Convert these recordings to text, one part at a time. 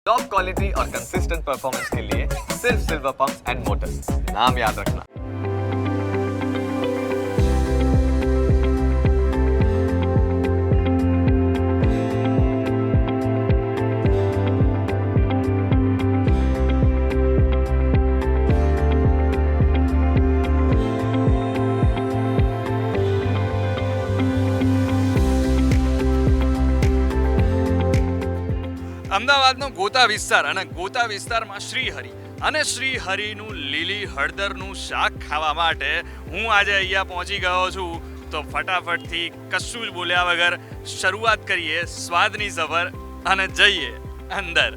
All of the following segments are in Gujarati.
टॉप क्वालिटी और कंसिस्टेंट परफॉर्मेंस के लिए सिर्फ सिल्वर पंप्स एंड मोटर्स, नाम याद रखना। અમદાવાદનો ગોતા વિસ્તાર અને ગોતા વિસ્તારમાં શ્રીહરિ અને શ્રીહરિનું લીલી હળદરનું શાક ખાવા માટે હું આજે અહીંયા પહોંચી ગયો છું. તો ફટાફટથી કશું જ બોલ્યા વગર શરૂઆત કરીએ સ્વાદની સફર અને જઈએ અંદર.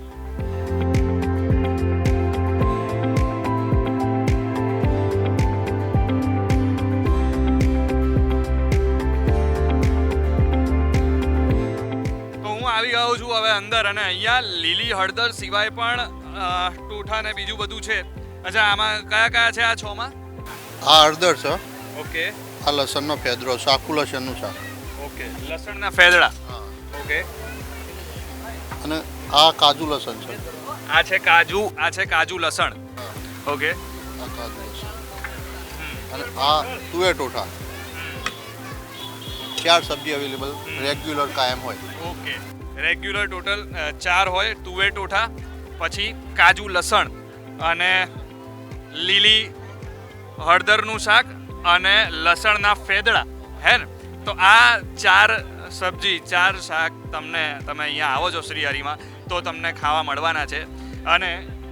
આવી ગયો છું હવે અંદર અને અહીંયા લીલી હળદર સિવાય પણ ટોઠા ને બીજું બધું છે. અચ્છા, આમાં કયા કયા છે આ 6 માં? આ હળદર છે. ઓકે. આ લસણનો ફેદરો, આખું લસણનું શાક. ઓકે, લસણના ફેદડા. ઓકે. અને આ કાજુ લસણ છે. આ છે કાજુ લસણ. ઓકે. આ કાજુ લસણ. અને આ તુવેર ટોઠા. 4 સબ્જી અવેલેબલ, રેગ્યુલર કાયમ હોય. ઓકે, રેગ્યુલર ટોટલ 4 હોય. તુવેર ટોઠા, પછી કાજુ લસણ અને લીલી હળદરનું શાક અને લસણના ફેદડા, હે ને? તો આ 4 સબ્જી 4 શાક તમે અહીંયા આવો છો શ્રીહરિમાં તો તમને ખાવા મળવાના છે. અને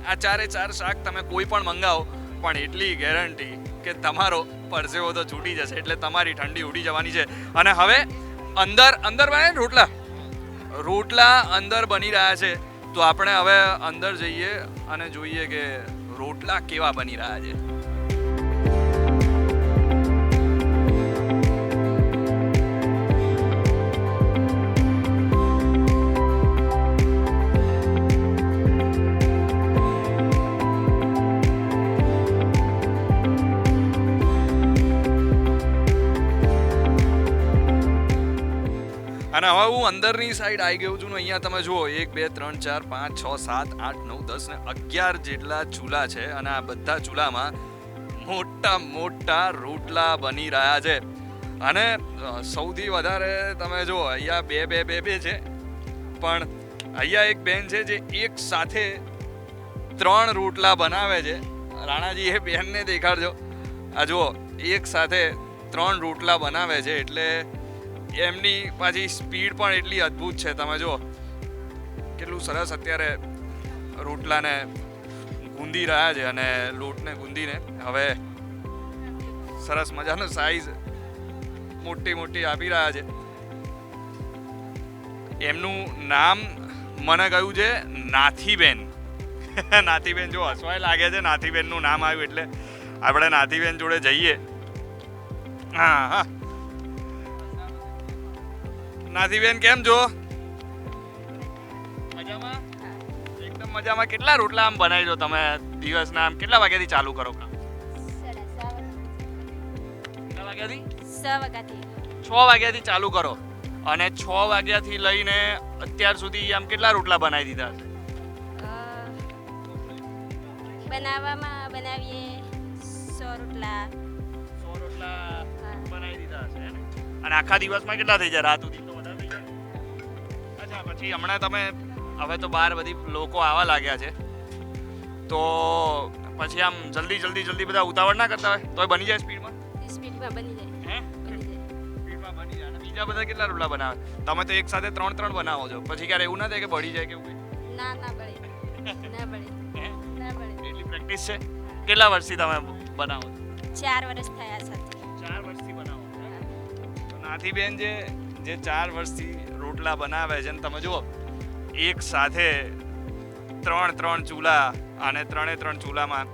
આ 4 શાક તમે કોઈ પણ મંગાવો પણ એટલી ગેરંટી કે તમારો પરસેવો તો છૂટી જશે, એટલે તમારી ઠંડી ઉડી જવાની છે. અને હવે અંદર બને રોટલા અંદર બની રહ્યા છે. તો આપણે હવે અંદર જઈએ અને જોઈએ કે રોટલા કેવા બની રહ્યા છે. અને હવે હું અંદરની સાઈડ આવી ગયો છું. અહીંયા તમે જુઓ 1 2 3 4 5 6 7 8 9 10 ને 11 જેટલા ચૂલા છે. અને આ બધા ચૂલામાં મોટા રોટલા બની રહ્યા છે. અને સૌથી વધારે તમે જુઓ અહીંયા બે છે, પણ અહીંયા એક બેન છે જે એક સાથે 3 રોટલા બનાવે છે. રાણાજી, એ બેનને દેખાડજો. આ જુઓ, એક સાથે 3 રોટલા બનાવે છે, એટલે એમની પાછી સ્પીડ પણ એટલી અદ્ભુત છે. તમે જુઓ કેટલું સરસ અત્યારે રોટલાને ગૂંદી રહ્યા છે અને લોટને ગૂંદીને હવે સરસ મજાનો સાઈઝ મોટી આપી રહ્યા છે. એમનું નામ મને કહ્યું છે નાથીબેન. નાથીબેન, જો હસવાય લાગે છે નાથીબેનનું નામ આવ્યું એટલે આપણે નાથીબેન જોડે જઈએ. હા, નાથીબેન કેમ છો? મજામાં? એકદમ મજામાં. કેટલા રોટલા આમ બનાવી દો તમે દિવસના? આમ કેટલા વાગ્યાથી ચાલુ કરો કામ? કેટલા વાગ્યાથી? 6 વાગ્યાથી ચાલુ કરો. અને 6 વાગ્યાથી લઈને અત્યાર સુધી આમ કેટલા રોટલા બનાવી દીધા હશે? બનાવીએ 100 રોટલા. 100 રોટલા બનાવી દીધા હશે ને? અને આખા દિવસમાં કેટલા થઈ જાય? રાત સુધી તો વધારે થઈ જાય. અચ્છા, પછી હમણાં તમે હવે તો બહાર બધી લોકો આવવા લાગ્યા છે, તો પછી આમ જલ્દી બધા ઉતાવળ ના કરતા હોય તોય બની જાય સ્પીડમાં બની જાય. સ્પીડમાં બની જાય. અને બીજા બધા કેટલા રોટલા બનાવે? તમે તો એક સાથે 3 બનાવો છો, પછી ક્યારે એવું ના થાય કે બળી જાય કે એવું? ના બળે. એટલી પ્રેક્ટિસ છે? કેટલા વર્ષથી તમે બનાવો છો? 4 વર્ષ થયા સાથે. 4 વર્ષથી બનાવો. નાથીબેન જે 4 વર્ષથી રોટલા બનાવે છે, ને તમે જુઓ એક સાથે 3 ચૂલા અને 3 ચૂલામાં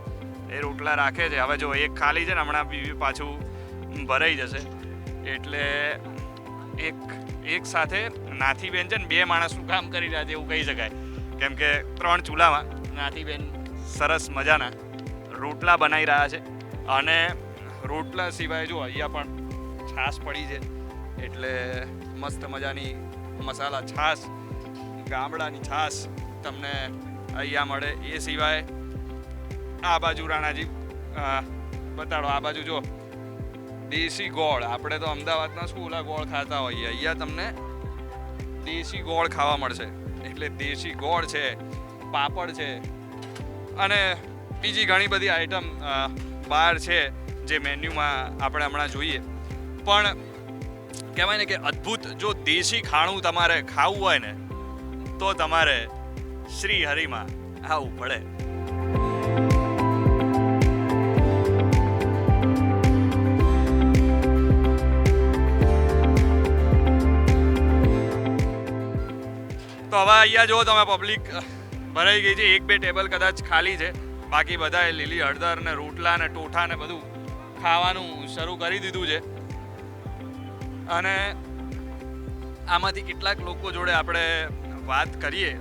એ રોટલા રાખે છે. હવે જો એક ખાલી છે ને, હમણાં પાછું ભરાઈ જશે, એટલે એક સાથે નાથીબેન છે ને 2 માણસનું કામ કરી રહ્યા છે એવું કહી શકાય. કેમ કે 3 ચૂલામાં નાથીબેન સરસ મજાના રોટલા બનાવી રહ્યા છે. અને રોટલા સિવાય જો અહીંયા પણ છાશ પડી છે, એટલે મસ્ત મજાની મસાલા છાશ, ગામડાની છાશ તમને અહીંયા મળે. એ સિવાય આ બાજુ રાણાજી બતાડો, આ બાજુ જો દેશી ગોળ. આપણે તો અમદાવાદમાં શું ઓલા ગોળ ખાતા હોઈએ, અહીંયા તમને દેશી ગોળ ખાવા મળશે. એટલે દેશી ગોળ છે, પાપડ છે અને બીજી ઘણી બધી આઈટમ બહાર છે જે મેન્યુમાં આપણે હમણાં જોઈએ. પણ કહેવાય ને કે અદ્ભુત જો દેશી ખાણું તમારે ખાવું હોય ને તો તમારે શ્રી હરિમાં આવવું પડે. તો હવે અહીંયા જો તમે પબ્લિક ભરાઈ ગઈ છે. 1-2 ટેબલ કદાચ ખાલી છે, બાકી બધાએ લીલી હળદર ને રોટલા ને ટોઠા ને બધું ખાવાનું શરૂ કરી દીધું છે. અને આમાંથી કેટલાક લોકો જોડે આપણે વાત કરીએ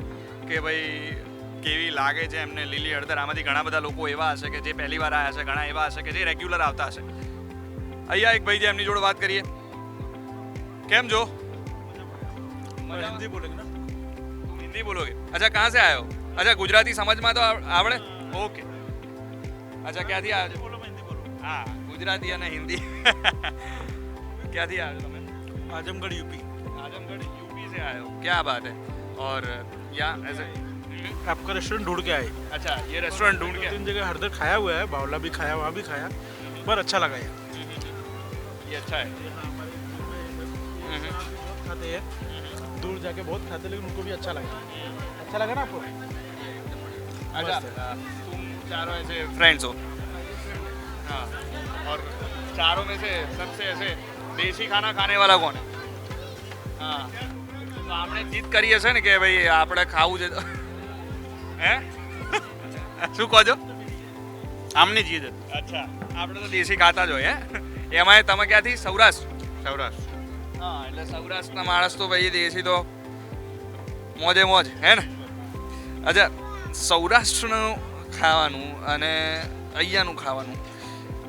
કે ભાઈ કેવી લાગે છે એમને લીલી હળદર. આમાંથી ઘણા બધા લોકો એવા હશે કે જે પહેલી વાર આવ્યા હશે, ઘણા એવા હશે કે જે રેગ્યુલર આવતા હશે. અહીંયા એક ભાઈ છે, એમની જોડે વાત કરીએ. કેમ છો? हिंदी बोलेंगे ना. हिंदी बोलोगे? अच्छा, कहाँ से आए हो? अच्छा, गुजराती समझ में तो आवड़े? ओके. अच्छा, ક્યાંથી આવ્યા છો? बोलो मैं हिंदी बोलूँ. હા, ગુજરાતી અને હિન્દી. ક્યાંથી આવ્યા છો તમે? आजमगढ़ यूपी. आजमगढ़ यूपी से आए हो. क्या बात है. और यहाँ ऐसे आपका रेस्टोरेंट ढूंढ के आए. अच्छा, ये रेस्टोरेंट ढूंढ के 3 जगह हरदर खाया हुआ है, बावला भी खाया, वहाँ भी खाया, पर अच्छा लगा ये. ये अच्छा है. बहुत खाते हैं, दूर जाके बहुत खाते हैं, लेकिन उनको भी अच्छा लगा. अच्छा लगा ना आपको? अच्छा, तुम चारों ऐसे फ्रेंड्स हो? हाँ. और चारों में से सबसे ऐसे देसी खाना खाने वाला कौन है? हाँ. તો આપણે જીત કરી હશે ને કે ભાઈ આપણે ખાવું છે તો હે શું કહો છો? આમની જીદ. અચ્છા, આપણે તો દેશી ખાતા જ હોય. હે એમાંય તમે ક્યાંથી? સૌરાષ્ટ્ર? સૌરાષ્ટ્ર. હા, એટલે સૌરાષ્ટ્રના માણસ તો ભાઈ દેશી તો મોજે મોજ હે ને. અચ્છા, સૌરાષ્ટ્રનું ખાવાનું અને અહીંયાનું ખાવાનું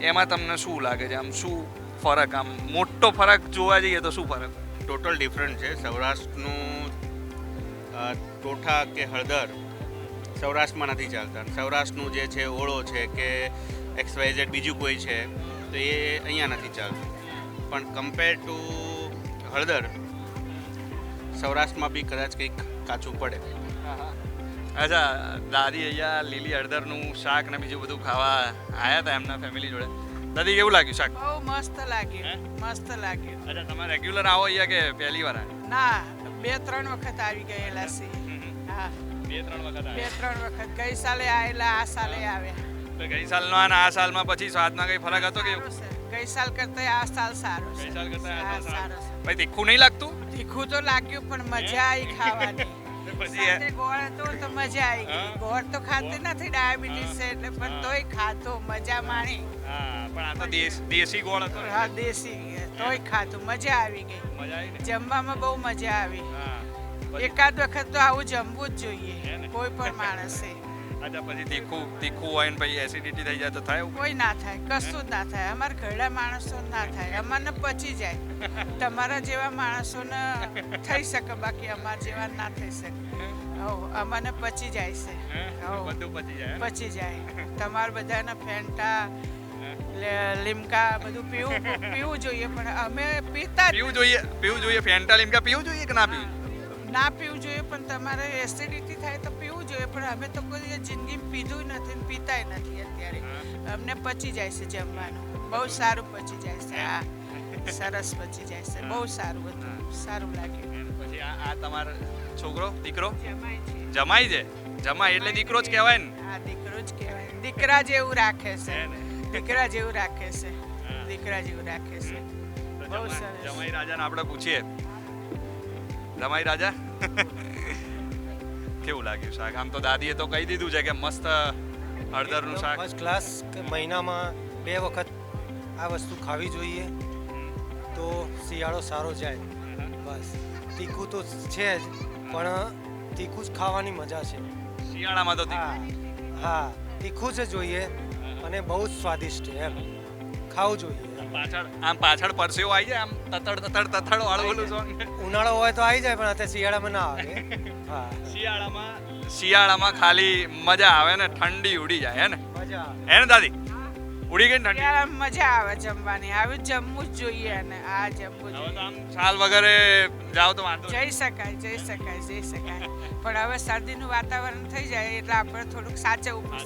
એમાં તમને શું લાગે છે? આમ શું ફરક, આમ મોટો ફરક જોવા જઈએ તો શું ફરક? ટોટલ ડિફરન્ટ છે. સૌરાષ્ટ્રનું ટોઠા કે હળદર સૌરાષ્ટ્રમાં નથી ચાલતા. સૌરાષ્ટ્રનું જે છે ઓળો છે કે XYZ બીજું કોઈ છે તો એ અહીંયા નથી ચાલતું. પણ કમ્પેર ટુ હળદર સૌરાષ્ટ્રમાં બી કદાચ કંઈક કાચું પડે. અચ્છા, દાદી અહીંયા લીલી હળદરનું શાક ને બીજું બધું ખાવા આવ્યા હતા એમના ફેમિલી જોડે. દાદી કેવું લાગ્યું શાક? બહુ મસ્ત લાગ્યું, મસ્ત લાગ્યું. અચ્છા, તમે રેગ્યુલર આવો અહીંયા કે પહેલી વાર આવ્યા? ના, 2-3 વખત આવી ગયેલા છે. હા, 2-3 વખત આવ્યા. 2-3 વખત. ગઈ સાલે આવેલા, આ સાલે આવ્યા. તો ગઈ સાલનો અને આ સાલમાં પછી સ્વાદમાં કઈ ફરક હતો કે? સારું છે. ગઈ સાલ કરતા આ સાલ સારું છે. ગઈ સાલ કરતા આ સાલ સારું છે. ભાઈ તીખું નહીં લાગતું? તીખું તો લાગ્યું પણ મજા આવી ખાવાની. પછી સાથે ગોળ હતો તો મજા આવી ગઈ. ગોળ તો ખાતી નથી, ડાયાબિટીસ છે એટલે, પણ તોય ખાતો, મજા માણી. હા, પણ આ તો દેશી ગોળ હતો ને. હા, દેશી તોય ખાતું, મજા આવી ગઈ. મજા આવી ને? જમવામાં બહુ મજા આવી. હા. એકાદ વખત તો આવું જમવું જ હે જોઈએ ને? કોઈ પણ માણસે. અચ્છા, પછી તીખું હોય ને પછી એસિડિટી થઈ જાય તો થાય એવું? કોઈ ના થાય, કશું જ ના થાય. અમારા ઘરડા માણસો ના થાય, અમારને પચી જાય. તમારા જેવા માણસોને થઈ શકે, બાકી અમારા જેવા ના થઈ શકે. હો, અમને પચી જાય છે. હો, બધું પચી જાય. પચી જાય. તમારા બધાને ફેન્ટા, લીમકા બધું પીવું જોઈએ, પણ અમે પીતા જ પીવું જોઈએ. ફેન્ટા લીમકા પીવું જોઈએ કે ના પીવું? ના પીવું જોઈએ, પણ તમારે એસિડિટી થાય તો પીવું જોઈએ. પણ અમે તો કોઈ જિંદગીમાં પીધું નથી ને પીતાય નથી અત્યારે. અમને પચી જાય છે જમવાનું, બહુ સારું પચી જાય છે. હા, સરસ પચી જાય છે, બહુ સારું હતું, સારું લાગ્યું. પછી આ તમારો છોકરો દીકરો જમાય છે. જમાઈ છે? જમાઈ એટલે દીકરો જ કહેવાય ને? હા, દીકરો જ કહેવાય. દીકરા જેવું રાખે છે, હે ને? દીકરા જેવું રાખે છે, દીકરા જેવું રાખે છે. તો બહુ સરસ. જમાઈ રાજાને આપણે પૂછીએ. જમાઈ રાજા કેવું લાગ્યું શાક? આમ તો દાદીએ તો કહી દીધું છે કે મસ્ત હળદરનું શાક. First class. મહિનામાં 2 વખત આ વસ્તુ ખાવી જોઈએ તો શિયાળો સારો જાય. બસ તીખું તો છે જ, પણ તીખું જ ખાવાની મજા છે. શિયાળામાં તો હા હા, તીખું જ જોઈએ અને બહુ જ સ્વાદિષ્ટ એમ ખાવું જોઈએ. પાછળ પરસેવો આવી જાય આમ તતડ વાળું ઓલું સોંગ. ઉનાળો હોય તો આવી જાય, પણ અત્યારે શિયાળામાં ના આવે. હા, શિયાળામાં શિયાળામાં ખાલી મજા આવે ને ઠંડી ઉડી જાય હે ને મજા હે ને દાદી ઉડી ગઈ ને ઠંડી ત્યારે મજા આવે જમવાની આવી જમવું જ જોઈએ અને આ જમવું હવે તો જોઈએ આમ સાલ વગરે જાઓ તો વાંધો નહીં. જઈ શકાય પણ હવે શરદીનું વાતાવરણ થઈ જાય એટલે આપણે થોડુંક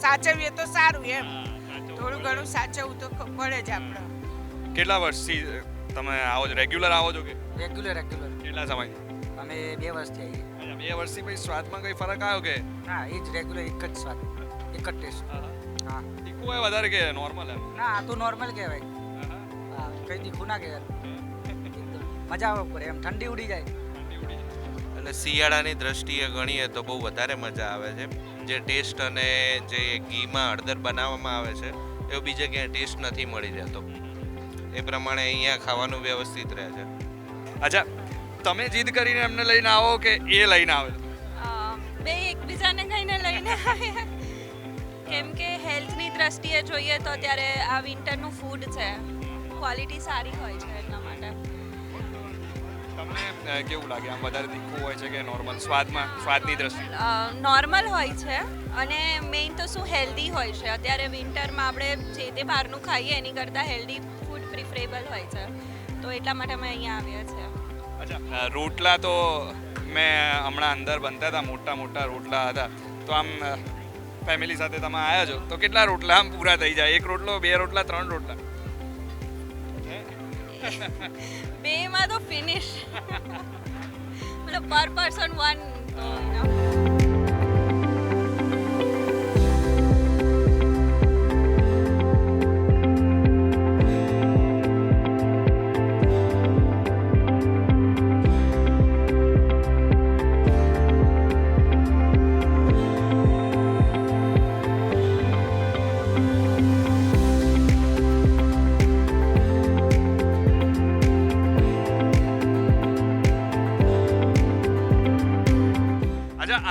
સાચવીએ તો સારું એમ થોડું ઘણું સાચવવું તો પડે જ આપણે કેટલા વર્ષથી તમે આવો છો રેગ્યુલર આવો છો કે રેગ્યુલર કેટલા સમય અમે 2 વર્ષથી આવીએ. અચ્છા 2 વર્ષથી પછી સ્વાદમાં કઈ ફરક આવ્યો કે ના એ જ રેગ્યુલર એક જ સ્વાદ એક જ ટેસ્ટ. હા તીખું હોય વધારે કે નોર્મલ એમ ના આ તો નોર્મલ કહેવાય. હા કંઈ તીખું ના કહેવાય. એકદમ મજા આવે ઉપર એમ ઠંડી ઉડી જાય. અને શિયાળાની દ્રષ્ટિએ ગણીએ તો બહુ વધારે મજા આવે છે. જે ટેસ્ટ અને જે ઘીમાં હળદર બનાવવામાં આવે છે એવો બીજે ક્યાંય ટેસ્ટ નથી મળી રહેતો. એ પ્રમાણે અહીંયા ખાવાનું વ્યવસ્થિત રહે છે. અચ્છા તમે જીદ કરીને એમને લઈને આવો કે એ લઈને આવે બે એકબીજાને કહીને લઈને આવ્યા કેમ કે હેલ્થની દ્રષ્ટિએ જોઈએ તો અત્યારે આ વિન્ટરનું ફૂડ છે ક્વોલિટી સારી હોય છે એટલા માટે તમને કેવું લાગે આમ વધારે તીખું હોય છે કે નોર્મલ સ્વાદની દ્રષ્ટિએ નોર્મલ હોય છે અને મેઇન તો શું હેલ્ધી હોય છે અત્યારે વિન્ટરમાં આપણે જે તે બહારનું ખાઈએ એની કરતાં હેલ્ધી ફૂડ પ્રિફરેબલ હોય છે તો એટલા માટે અમે અહીંયા આવ્યા છે અચ્છા રોટલા તો મેં હમણાં અંદર બનતા હતા મોટા રોટલા હતા તો આમ ફેમિલી સાથે તમે આવ્યા છો તો કેટલા રોટલા આમ પૂરા થઈ જાય 1 રોટલો 2 રોટલા 3 રોટલા બેમાં તો ફિનિશ મતલબ પર પર્સન 1 તો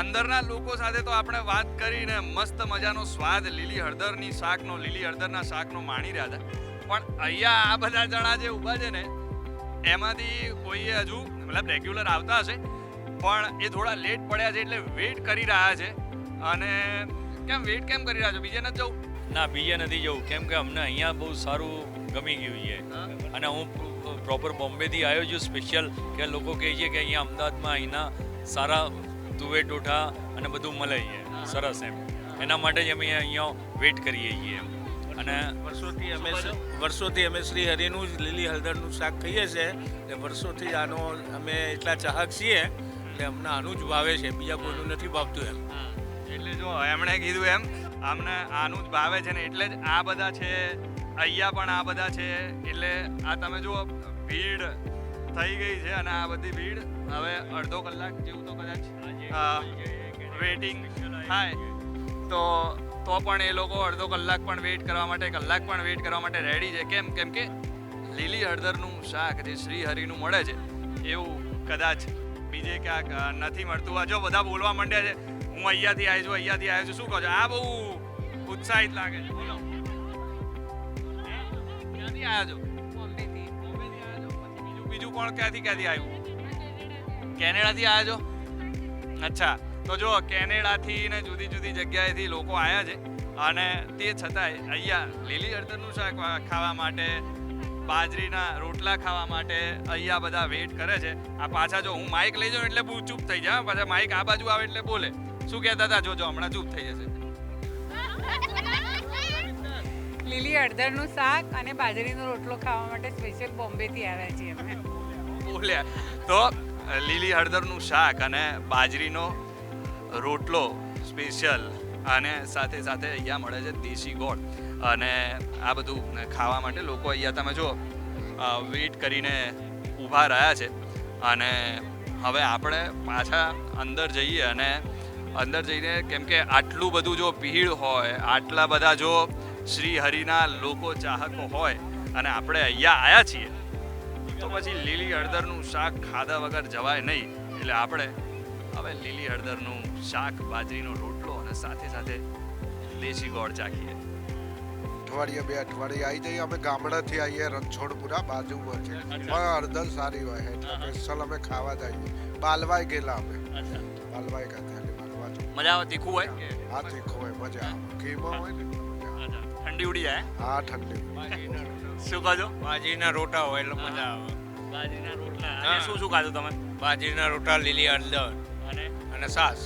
અંદરના લોકો સાથે તો આપણે વાત કરીને મસ્ત મજાનો સ્વાદ લીલી હળદરના શાકનો માણી રહ્યા હતા પણ અહીંયા આ બધા જણા જે ઊભા છે ને એમાંથી કોઈએ હજુ મતલબ રેગ્યુલર આવતા હશે પણ એ થોડા લેટ પડ્યા છે એટલે વેઇટ કરી રહ્યા છે અને વેઇટ કેમ કરી રહ્યા છો બીજે નથી જવું ના બીજે નથી જવું કેમ કે અમને અહીંયા બહુ સારું ગમી ગયું છે અને હું પ્રોપર બોમ્બેથી આવ્યો છું સ્પેશિયલ કે લોકો કહે છે કે અહીંયા અમદાવાદમાં અહીંના સારા તુવેર ટોઠા અને બધું મળે છે સરસ એમ એના માટે જ અમે અહીંયા વેઇટ કરીએ છીએ અને વર્ષોથી અમે શ્રી હરિનું જ લીલી હળદરનું શાક ખાઈએ છીએ એટલે વર્ષોથી આનો અમે એટલા ચાહક છીએ એટલે અમને આનું જ ભાવે છે બીજા કોઈનું નથી ભાવતું એમ એટલે જો એમણે કીધું એમ અમને આનું જ ભાવે છે ને એટલે જ આ બધા છે અહીંયા પણ આ બધા છે એટલે આ તમે જુઓ ભીડ થઈ ગઈ છે અને આ બધી ભીડ હવે અડધો કલાક જેવું તો કદાચ વેઇટિંગ થાય તો પણ એ લોકો અડધો કલાક પણ વેઇટ કરવા માટે કલાક પણ વેઇટ કરવા માટે રેડી છે કેમ કે લીલી હળદરનું શાક જે શ્રી હરિનું મળે છે એવું કદાચ બીજે ક્યાંક નથી મળતું આ જો બધા બોલવા માંડ્યા છે હું અહીંયાથી આવ્યો છું શું કહો છો આ બહુ ઉત્સાહિત લાગે છે બોલો ક્યાંથી આવ્યા છો બોમ્બેથી આવ્યા છો પછી બીજું કોણ ક્યાંથી આવ્યું કેનેડાથી આવ્યા છો અચ્છા તો જો કેનેડાથી ને જુદી જુદી જગ્યાએથી લોકો આવ્યા છે અને તે છતાંય અહીંયા લીલી હળદરનું શાક ખાવા માટે બાજરીના રોટલા ખાવા માટે અહીંયા બધા વેઇટ કરે છે આ પાછા જો હું માઇક લઈ જાઉં એટલે ચૂપ થઈ જાય પાછા માઇક આ બાજુ આવે એટલે બોલે શું કહેતા હતા જોજો હમણાં ચૂપ થઈ જશે લીલી હળદરનું શાક અને બાજરીનો રોટલો ખાવા માટે સ્પેશિયલ બોમ્બેથી આવ્યા છીએ અમે બોલ્યા તો લીલી હળદરનું શાક અને બાજરીનો રોટલો સ્પેશિયલ અને સાથે સાથે અહીંયા મળે છે દેશી ગોળ અને આ બધું ખાવા માટે લોકો અહીંયા તમે જો વેઇટ કરીને ઊભા રહ્યા છે અને હવે આપણે પાછા અંદર જઈએ અને અંદર જઈને કેમ કે આટલું બધું જો ભીડ હોય આટલા બધા જો શ્રી હરિના લોકો ચાહકો હોય અને આપણે અહીંયા આવ્યા છીએ તો પછી લીલી હળદરનું શાક ખાધા વગર જવાય નહીં એટલે આપણે હવે લીલી હળદરનું શાક બાજરીનો રોટલો અને સાથે સાથે દેશી ગોળ ચાખીએ અઠવાડિયે 2 અઠવાડિયે આવી જઈએ અમે ગામડાથી આવીએ રણછોડપુરા બાજુમાં છે પણ હળદર સારી હોય એટલે સ્પેશિયલ અમે ખાવા જઈએ બાલવાઈ ગયેલા અમે બાલવાઈ ખાતે બાલવા મજા આવે તીખું હોય કે આ તીખો હોય મજા આવે ઘીમાં હોય ને એટલે મજા આવે. ઠંડી ઉડી જાય હા ઠંડી. શું કહો છો? બાજરીના રોટા હોય એટલે મજા આવે. બાજરીના રોટલા હા. અને શું શું ખાધું તમે? બાજરીના રોટા, લીલી હળદર અને છાશ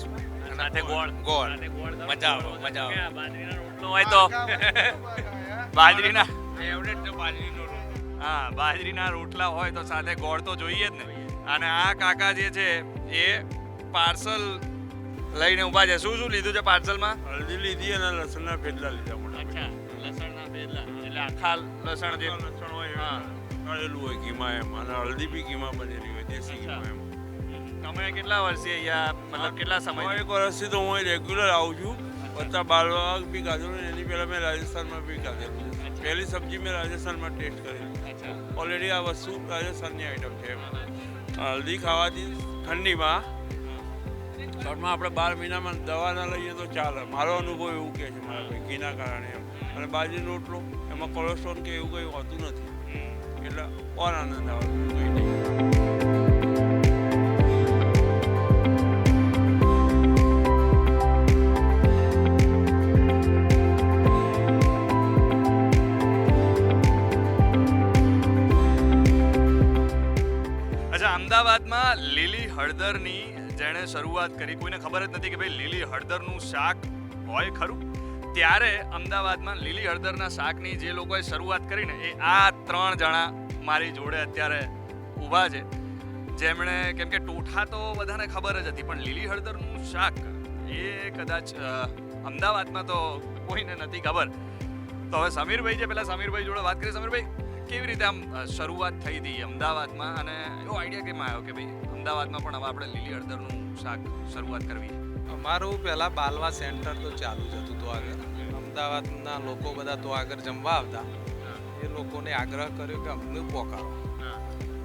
સાથે ગોળ ગોળ. સાથે ગોળ તમે મજા ગોળ આવે, મજા આવે. કે બાજરીના રોટલો હોય તો બાજરીના ફેવરેટ છે બાજરીનો રોટલો. હા બાજરીના રોટલા હોય તો સાથે ગોળ તો જોઈએ જ ને. અને આ કાકા જે છે એ પાર્સલ લઈને ઊભા છે. શું શું લીધું છે પાર્સલમાં? હળદી લીધી અને લસણના પેટલા લીધા મોટા. અચ્છા લસણના પેલા એટલે આખા લસણ જે લસણ હોય હા. તળેલું હોય ઘીમાં એમ, અને હળદી બી ઘીમાં બનેલી હોય દેશી ઘીમાં એમ. તમે કેટલા વર્ષથી અહીંયા મતલબ કેટલા સમય એક વર્ષથી તો હું રેગ્યુલર આવું છું. પત્તા બાળવા બી ખાધેલું ને એની પહેલાં મેં રાજસ્થાનમાં બી ખાધેલું છે. પહેલી સબ્જી મેં રાજસ્થાનમાં ટેસ્ટ કરેલી. ઓલરેડી આ વસ્તુ રાજસ્થાનની આઈટમ છે એમ. હલ્દી ખાવાથી ઠંડીમાં શોર્ટમાં આપણે 12 મહિનામાં દવા ના લઈએ તો ચાલે. મારો અનુભવ એવું કહે છે મારા ભાઈ ઘીના કારણે એમ. અને બાજરીનો રોટલો એમાં કોલેસ્ટ્રોલ કે એવું કંઈ હોતું નથી એટલે ઓર આનંદ આવે કંઈ નહીં. અમદાવાદમાં લીલી હળદરની જેણે શરૂઆત કરી, કોઈને ખબર જ નથી કે ભાઈ લીલી હળદરનું શાક હોય ખરું. ત્યારે અમદાવાદમાં લીલી હળદરના શાકની જે લોકોએ શરૂઆત કરીને એ આ 3 જણા મારી જોડે અત્યારે ઊભા છે, જેમણે કેમ કે ટોઠા તો બધાને ખબર જ હતી, પણ લીલી હળદરનું શાક એ કદાચ અમદાવાદમાં તો કોઈને નથી ખબર. તો હવે સમીરભાઈ છે, પહેલાં સમીરભાઈ જોડે વાત કરીએ. સમીરભાઈ, કેવી રીતે આમ શરૂઆત થઈ હતી અમદાવાદમાં, અને એવો આઈડિયા કેમ આવ્યો કે ભાઈ અમદાવાદમાં પણ હવે આપણે લીલી હળદરનું શાક શરૂઆત કરવી? અમારું પહેલાં બાલવા સેન્ટર તો ચાલુ જ હતું તો આગળ. અમદાવાદના લોકો બધા તો આગળ જમવા આવતા. એ લોકોને આગ્રહ કર્યો કે અમને પોકારો.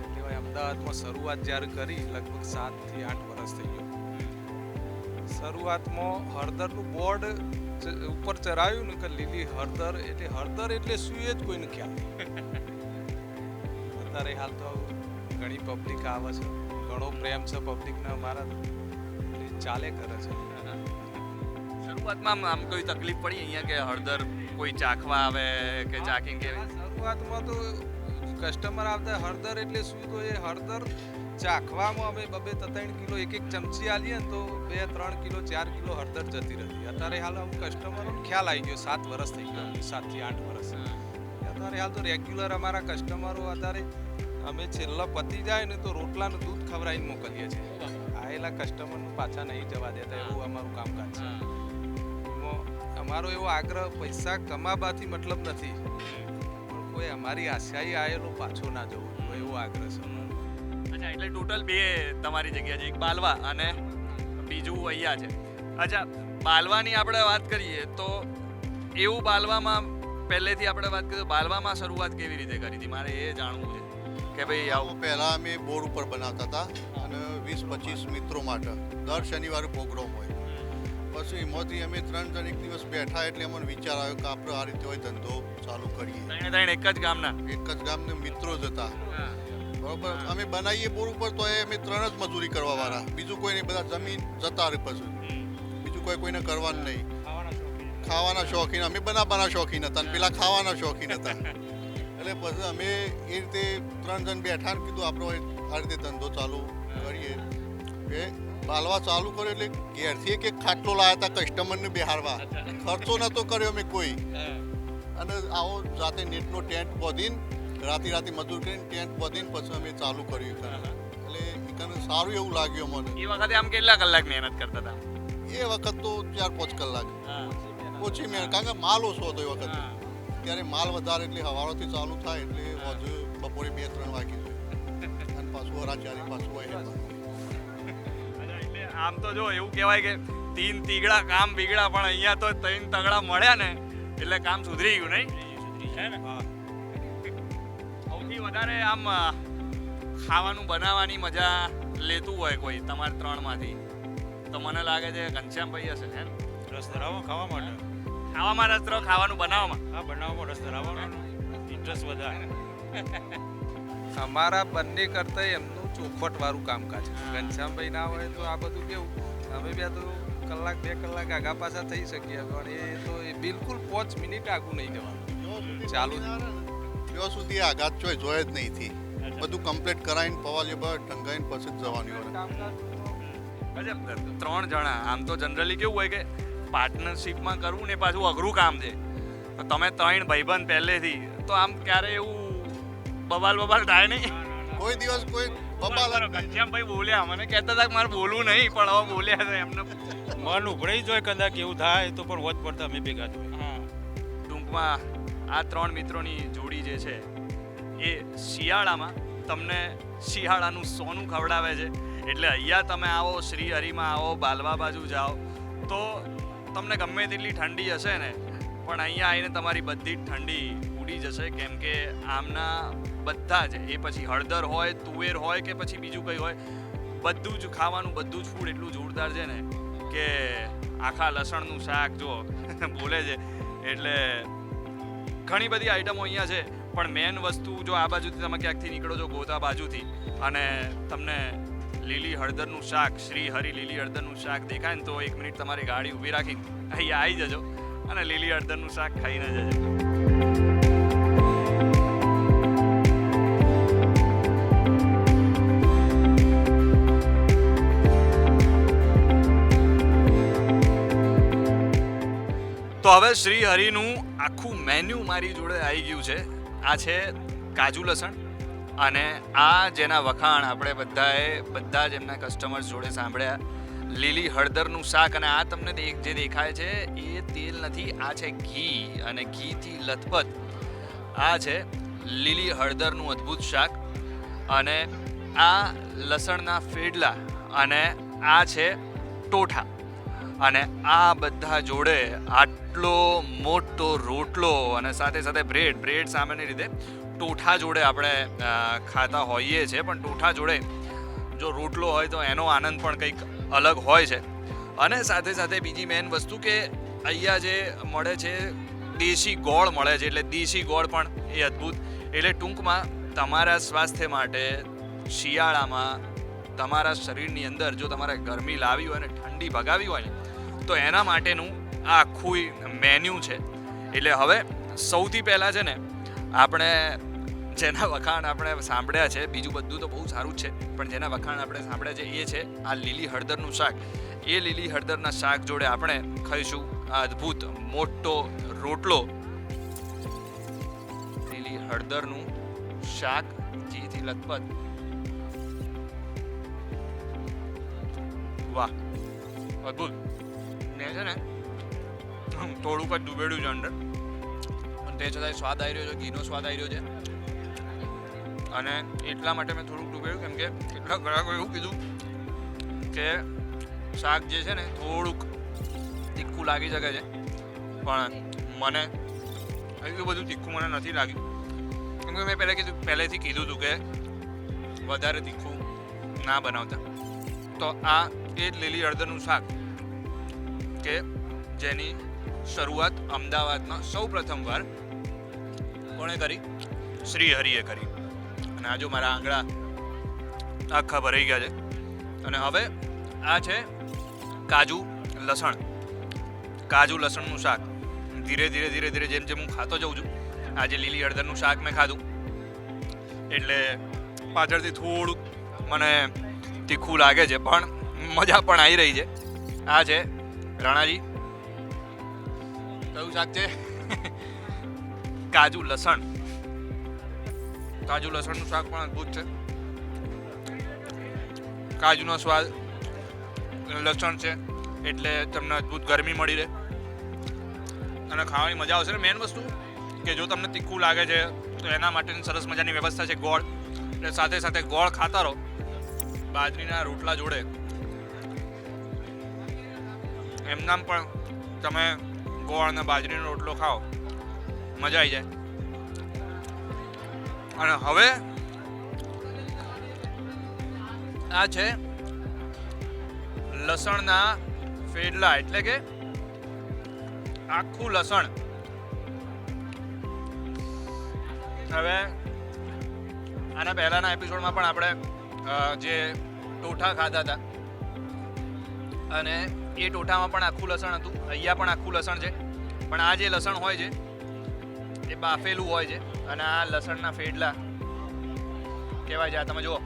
એટલે અમદાવાદમાં શરૂઆત જ્યારે કરી લગભગ 7 થી 8 વર્ષ થઈ ગયું. શરૂઆતમાં હળદરનું બોર્ડ ઉપર ચરાવ્યું ને કે લીલી હળદર એટલે શું એ જ કોઈને ખ્યાલ નહીં. અત્યારે હાલ તો ઘણી પબ્લિક આવે છે, ઘણો પ્રેમ છે પબ્લિકને અમારા, ચાલે કરે છે. શરૂઆતમાં આમ કોઈ તકલીફ પડી અહીંયા કે હળદર કોઈ ચાખવા આવે કે ચાખીને કે? શરૂઆતમાં તો કસ્ટમર આવતા હળદર એટલે શું, તો એ હળદર ચાખવામાં અમે 2-3 કિલો એક ચમચી આલીએ ને તો 2-3 કિલો 4 કિલો હળદર જતી રહી. અત્યારે હાલ અમુક કસ્ટમરોને ખ્યાલ આવી ગયો, 7 વર્ષ થઈ ગયા, 7 થી 8 વર્ષ. અત્યારે હાલ તો રેગ્યુલર અમારા કસ્ટમરો અત્યારે અમે છેલ્લા પતી જાય ને તો રોટલાનું દૂધ ખવડાવીને મોકલીએ છીએ. આવેલા કસ્ટમરનું પાછા નહીં જવા દેતા, એવું અમારું કામકાજ છે. અમારો એવો આગ્રહ પૈસા કમાવાથી મતલબ નથી, પણ કોઈ અમારી આશાએ આવેલો પાછો ના જવો જોઈએ, એવો આગ્રહ છે. અચ્છા, એટલે ટોટલ 2 તમારી જગ્યા છે, એક બાલવા અને બીજું અહીંયા છે. અચ્છા, બાલવાની આપણે વાત કરીએ તો એવું બાલવામાં પહેલેથી આપણે વાત કરીએ તો બાલવામાં શરૂઆત કેવી રીતે કરી હતી, મારે એ જાણવું છે કે ભાઈ આવું. પહેલાં અમે બોર્ડ ઉપર બનાવતા હતા અને 20-25 મિત્રો માટે દર શનિવારે પ્રોગ્રામ હોય. પછી એમાંથી અમે 3 જણ એક દિવસ બેઠા એટલે અમને વિચાર આવ્યો કે આપણે આ રીતે હોય ધંધો ચાલુ કરીએ. એક જ ગામના મિત્રો જ હતા, બરોબર. અમે બનાવીએ બોર્ડ ઉપર તો અમે 3 જ મજૂરી કરવા વાળા, બીજું કોઈ નહીં, બધા જમીન જતા રહે. પછી બીજું કોઈને કરવાનું નહીં. ખાવાના શોખીન, અમે બનાવવાના શોખીન હતા અને પેલા ખાવાના શોખીન હતા. એટલે પછી અમે એ રીતે 3 જણ બેઠા ને કીધું આપણે આ રીતે ધંધો ચાલુ કરીએ. એ બાલવા ચાલુ કર્યો એટલે ઘેરથી એક ખાટલો લાવ્યા હતા કસ્ટમરને બેહાડવા. ખર્ચો નહોતો કર્યો અમે કોઈ, અને આવો જાતે નેટનો ટેન્ટ બાંધીને રાતે મજૂર કરીને ટેન્ટ બાંધીને પછી અમે ચાલુ કર્યું. એટલે એકને સારું એવું લાગ્યું મને. એ વખતે આમ કેટલા કલાક મહેનત કરતા હતા? એ વખત તો 4-5 કલાક ઓછી મહેનત, કારણ કે માલ ઓછો હતો એ વખતે. ત્યારે માલ વધારે એટલે હવારોથી ચાલુ થાય એટલે હજુ બપોરે 2-3 વાગી જાય અને પાછું વરાચારી પાછું હોય. આમ તો જો એવું કહેવાય કે 3 તીગડા કામ બીગડા, પણ અહીંયા તો 3 તગડા મળ્યા ને એટલે કામ સુધરી ગયું, નહીં? સૌથી વધારે આમ ખાવાનું બનાવવાની મજા લેતું હોય કોઈ તમારે 3 માંથી તો મને લાગે છે ઘનશ્યામભાઈ હશે. રસ ધરાવો ખાવા માટે, ખાવામાં રસ ધરાવો, ખાવાનું બનાવવામાં. હા, બનાવવામાં રસ ધરાવવાનો ઇન્ટરેસ્ટ વધારે. અમારા બંને કરતાં એમનું ચોખવટ વાળું કામકાજ. ઘનશ્યામભાઈ ના હોય તો આ બધું કેવું, અમે બે તો કલાક 2 કલાક આગા પાછા થઈ શકીએ પણ એ તો એ બિલકુલ 5 મિનિટ આગું નહીં જવાનું ચાલુ ત્યાં સુધી આઘાત જોઈ જ નહીં થી બધું કમ્પ્લીટ કરાવીને પવાલીએ બસ ઢંગાઈને પછી જ જવાની હોય અચ્છા 3 જણા આમ તો જનરલી કેવું હોય કે પાર્ટનરશિપમાં કરવું ને પાછું અઘરું કામ છે તો તમે 3 ભાઈબંધ પહેલેથી તો આમ ક્યારે એવું બબાલ થાય નહીં કોઈ દિવસ કોઈ ઘનશ્યામભાઈ બોલ્યા મને કહેતા હતા કે મારે બોલવું નહીં પણ હવે બોલ્યા છે એમને મન ઉભરાઈ જાય કદાચ એવું થાય તો પણ વધ પડતા અમે ભેગા થઈએ. ટૂંકમાં આ 3 મિત્રોની જોડી જે છે એ શિયાળામાં તમને શિયાળાનું સોનું ખવડાવે છે એટલે અહીંયા તમે આવો શ્રીહરિમાં આવો બાલવા બાજુ જાઓ તો તમને ગમે તેટલી ઠંડી હશે ને પણ અહીંયા આવીને તમારી બધી જ ઠંડી ઉડી જશે કેમ કે આમના બધા જ એ પછી હળદર હોય તુવેર હોય કે પછી બીજું કંઈ હોય બધું જ ખાવાનું બધું જ ફૂડ એટલું જોરદાર છે ને કે આખા લસણનું શાક જો બોલે છે એટલે ઘણી બધી આઈટમો અહીંયા છે પણ મેન વસ્તુ જો આ બાજુથી તમે ક્યાંકથી નીકળો છો ગોતા બાજુથી અને તમને લીલી હળદરનું શાક શ્રી હરિ લીલી હળદરનું શાક દેખાય ને તો 1 મિનિટ તમારી ગાડી ઊભી રાખીને અહીંયા આવી જજો અને લીલી હળદરનું શાક ખાઈને જજો. તો હવે શ્રી હરિનું આખું મેન્યુ મારી જોડે આવી ગયું છે. આ છે કાજુ લસણ અને આ જેના વખાણ આપણે બધા જ એમના કસ્ટમર્સ જોડે સાંભળ્યા લીલી હળદરનું શાક અને આ તમને જે દેખાય છે એ તેલ નથી આ છે ઘી અને ઘીથી લથપથ આ છે લીલી હળદરનું અદ્ભુત શાક અને આ લસણના ફેડલા અને આ છે ટોઠા અને આ બધા જોડે આટલો મોટો રોટલો અને સાથે સાથે બ્રેડ સામાન્ય રીતે ટોઠા જોડે આપણે ખાતા હોઈએ છીએ પણ ટોઠા જોડે જો રોટલો હોય તો એનો આનંદ પણ કંઈક અલગ હોય છે અને સાથે સાથે બીજી મેઇન વસ્તુ કે અહીંયા જે મળે છે દેશી ગોળ મળે છે એટલે દેશી ગોળ પણ એ અદ્ભુત એટલે ટૂંકમાં તમારા સ્વાસ્થ્ય માટે શિયાળામાં તમારા શરીરની અંદર જો તમારે ગરમી લાવી હોય ને ઠંડી ભગાવી હોય ને તો એના માટેનું આ આખું મેન્યુ છે એટલે હવે સૌથી પહેલાં છે ને આપણે જેના વખાણ આપણે સાંભળ્યા છે બીજું બધું તો બહુ સારું જ છે પણ જેના વખાણ આપણે સાંભળ્યા છે એ છે આ લીલી હળદરનું શાક એ લીલી હળદરના શાક જોડે આપણે ખાઈશું આ અદ્ભુત મોટો રોટલો લીલી હળદરનું શાક ઘીથી લથપથ વાહ અદ્ભુત ને છે ને થોડુંક જ ડૂબેડું છે અંદર પણ તે છતાંય સ્વાદ આવી રહ્યો છે ઘીનો સ્વાદ આવી રહ્યો છે અને એટલા માટે મેં થોડુંક ડૂબેડ્યું કેમ કે કેટલા ગ્રાહકોએ એવું કીધું કે શાક જે છે ને થોડુંક તીખું લાગી શકે છે પણ મને એટલું બધું તીખું મને નથી લાગ્યું કેમ કે મેં પહેલેથી કીધું હતું કે વધારે તીખું ના બનાવતા તો આ એ જ લીલી હળદરનું શાક કે જેની શરૂઆત અમદાવાદમાં સૌ પ્રથમવાર કોણે કરી શ્રી હરિએ કરી અને આ જો મારા આંગળા આખા ભરાઈ ગયા છે અને હવે આ છે કાજુ લસણનું શાક ધીરે ધીરે જેમ હું ખાતો જાઉં છું આજે લીલી હળદરનું શાક મેં ખાધું એટલે પાછળથી થોડુંક મને તીખું લાગે છે પણ મજા પણ આવી રહી છે આ છે રાણાજી કયું શાક છે કાજુ લસણનું શાક પણ અદ્ભુત છે કાજુનો સ્વાદ લસણ છે એટલે તમને અદ્ભુત ગરમી મળી રહે અને ખાવાની મજા આવશે ને મેઇન વસ્તુ કે જો તમને તીખું લાગે છે તો એના માટેની સરસ મજાની વ્યવસ્થા છે ગોળ એટલે સાથે સાથે ગોળ ખાતા રહો બાજરીના રોટલા જોડે એમનામ પણ તમે ગોળ અને બાજરીનો રોટલો ખાઓ મજા આવી જાય અને હવે આ છે લસણના ફેડલા એટલે કે આખું લસણ હવે આના પહેલાના એપિસોડમાં પણ આપણે જે ટોઠા ખાધા હતા અને એ ટોઠામાં પણ આખું લસણ હતું, અહીંયા પણ આખું લસણ છે, પણ આ જે લસણ હોય છે એ બાફેલું હોય છે અને આ લસણના ફેડલા કહેવાય છે. આ તમે જુઓ,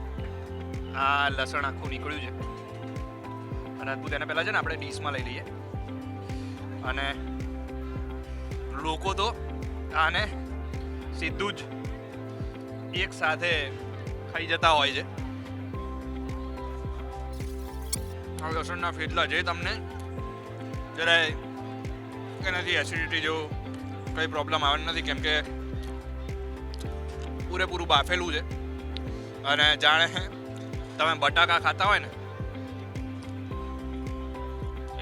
આ લસણ આખું નીકળ્યું છે અને અદભુત. એને પહેલાં છે ને આપણે ડીશમાં લઈ લઈએ અને લોકો તો આને સીધું જ એક સાથે ખાઈ જતા હોય છે. આ લસણના ફેટલા જે તમને જરાય એનાથી એસિડિટી જેવું કંઈ પ્રોબ્લેમ આવવાનો નથી, કેમ કે પૂરેપૂરું બાફેલું છે અને જાણે તમે બટાકા ખાતા હોય ને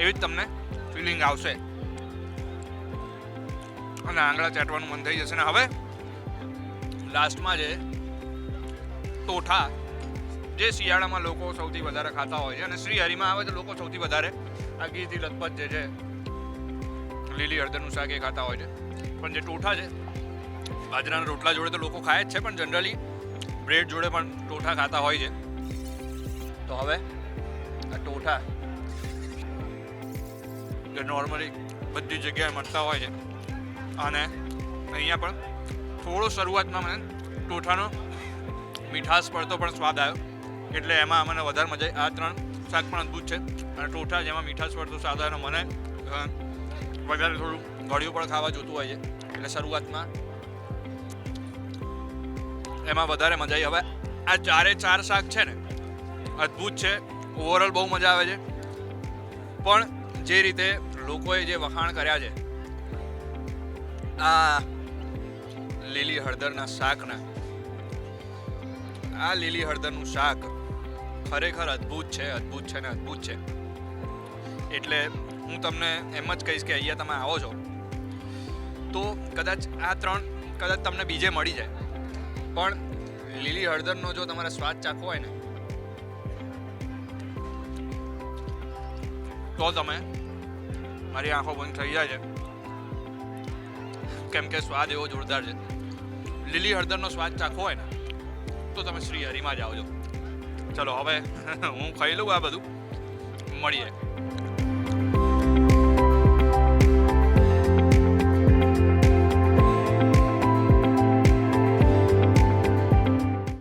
એવી જ તમને ફિલિંગ આવશે અને આંગળા ચાટવાનું મન થઈ જશે. ને હવે લાસ્ટમાં છે ટોઠા, જે શિયાળામાં લોકો સૌથી વધારે ખાતા હોય છે અને શ્રીહરિમાં આવે તો લોકો સૌથી વધારે આ ઘીથી લથપથ જે છે લીલી હળદરનું શાક એ ખાતા હોય છે. પણ જે ટોઠા છે બાજરાના રોટલા જોડે તો લોકો ખાય જ છે, પણ જનરલી બ્રેડ જોડે પણ ટોઠા ખાતા હોય છે. તો હવે આ ટોઠા જે નોર્મલી બધી જગ્યાએ મળતા હોય છે અને અહીંયા પણ થોડો શરૂઆતમાં મને ટોઠાનો મીઠાશ પડતો પણ સ્વાદ આવ્યો, એટલે એમાં મને વધારે મજા આવી. આ 3 શાક પણ અદ્ભુત છે અને ટોઠા જેમાં મીઠાશ પડતો સ્વાદ આવ્યો મને વધારે થોડું ગળ્યું પણ ખાવા જોતું હોય છે, એટલે શરૂઆતમાં એમાં વધારે મજા આવી. હવે આ 4 શાક છે ને અદ્ભુત છે, ઓવરઓલ બહુ મજા આવે છે. પણ જે રીતે લોકોએ જે વખાણ કર્યા છે આ લીલી હળદરના શાકના, આ લીલી હળદરનું શાક ખરેખર અદ્ભુત છે, અદ્ભુત છે ને અદ્ભુત છે. એટલે હું તમને એમ જ કહીશ કે અહીંયા તમે આવો છો તો કદાચ આ 3 કદાચ તમને બીજે મળી જાય, પણ લીલી હળદરનો જો તમારે સ્વાદ ચાખવો હોય ને તો તમે મારી આંખો બંધ થઈ જાય છે, કેમ કે સ્વાદ એવો જોરદાર છે. લીલી હળદરનો સ્વાદ ચાખવો હોય ને તો તમે શ્રીહરિમાં જ આવજો. ચલો હવે હું ખાઈ લઉં આ બધું, મળીએ.